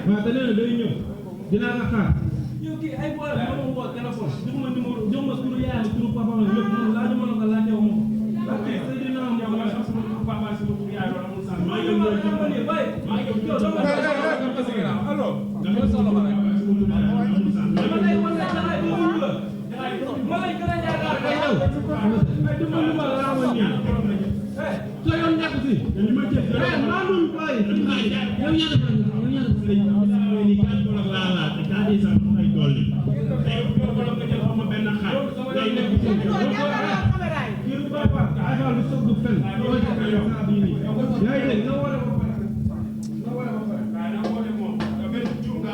waaw te nee na day ñëw dinaa la xaar. yow kii ay boole ma ma woo téléphone jox ma numéro jox ma turu yaayam turu papa ma lépp man laaju ma la ko laajte wu ma ko. parce que sëñ bi naa am yow nga xam sama turu papa sama turu yaay wala amul sens. maa ngi yow maa ngi yow dama allo dama soxla ma rek ma lay wan la xalaat bu mu la ma lay gën a yaakaar ko yow ay duma lu ma la woon nii so yoon ñàkk si li ma jëf maa dul bàyyi yow ñaata fan ni kan ko la la te ka di sax ay dolli tay ko ko nga jël xama benn xaar day nekk ci kiru papa ay fa lu soog du fen do ci ko yow sa bi ni yaay de nga wala ba pare nga wala ba pare na wala moom nga benn ciu nga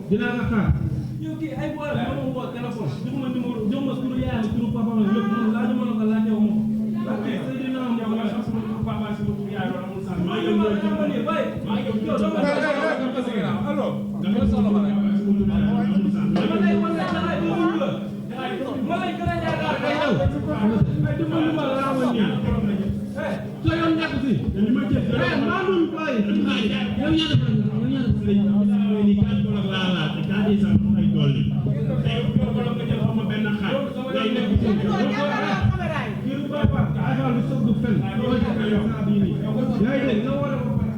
dinaa la xaar yow kii ay boole ma ma woo téléphone jox ma numéro jox ma turu yaayam turu papa ma lépp man laaju ma la ko laajte wu ma ko parce que sëñ bi naa am yow nga xam sama turu papa sama turu yaay wala amul sens maa ngi yow maa ngi yow dama allo dama soxla ma rek ma lay wan la xalaat bu mu la ma lay gën a yaakaar ko yow ay duma lu ma la woon nii so yoon ñàkk si li ma jëf maa dul bàyyi yow ñaata fan ni kan ko la la te ka di sax ay dolli tay ko ko nga jël xama benn xaar day nekk ci kiru papa ay fa lu soog du fen do ci ko yow sa bi ni yaay de nga wala ba pare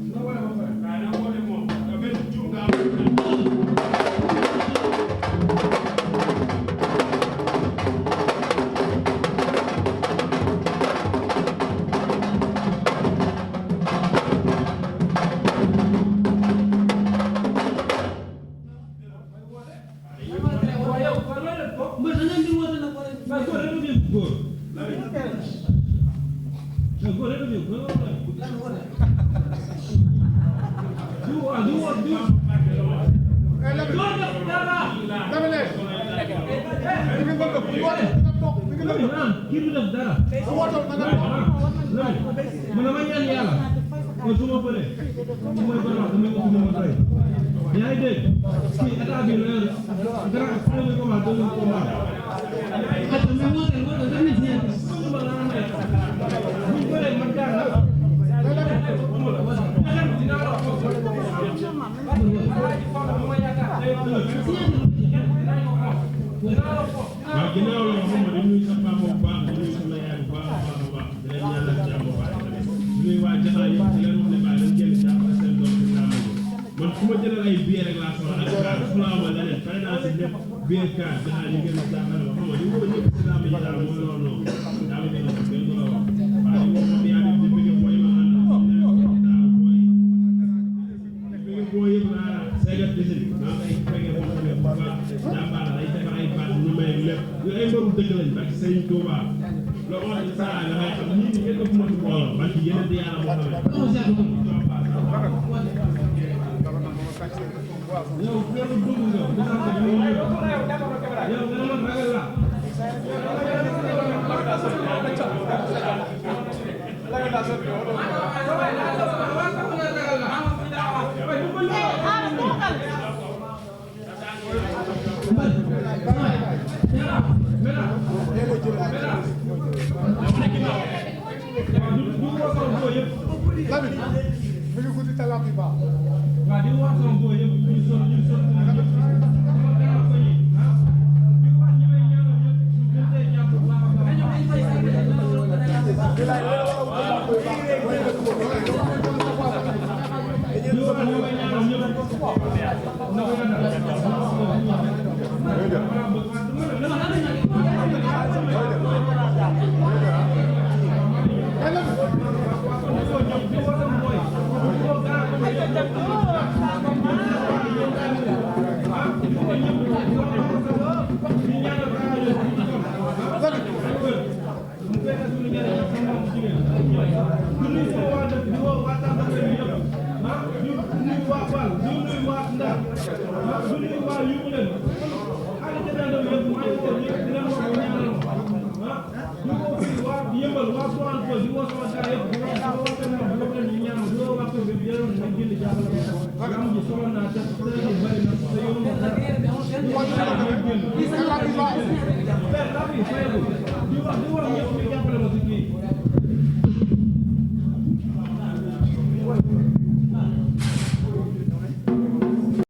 nga wala ba pare kii du def dara. man dama ñaan yàlla kon su ma bëree su may bëri wax damay ubbi ma doy. yaa ngi dégg kii état bi la yor dara premier combat deuxième combat. buñ bëree man daan la. waaw ginnaaw la xam nga dañuy sa papa bu baax dañuy sama yaay bu baax a baax di leen ñaanal jàmm bu baax tamit ñuy waa jaxaay yi di leen wax ne baax dañ jël jàpp seen doom bi man su ma jëlal ay billet rek laa soxla ak kaar su ma amoon leneen fay naa si lépp billet kaar jaxaay ñu gën a jàppale ma xam nga ñu woo ñëpp si làmb ji daal mooy loolu noonu daa ma gën a gën ko la wax waaye ñu wax yaa def di bëgg booy ma ànd daal booy bëgg booy yëpp laa seegat disin maa ngi koy fekkee moom tamit bu baax jàmbaar day defar ay baat ñu may lépp ñu ay mbaru dëgg lañ parce que Sëriñ Tuuba loo wax ci saa nga may xam ñii ngeen ëpp ma ci booloo parce que yeneen di yàlla moo xamee yow kenn dugg nga bu sant yow nga man ragal la Wow.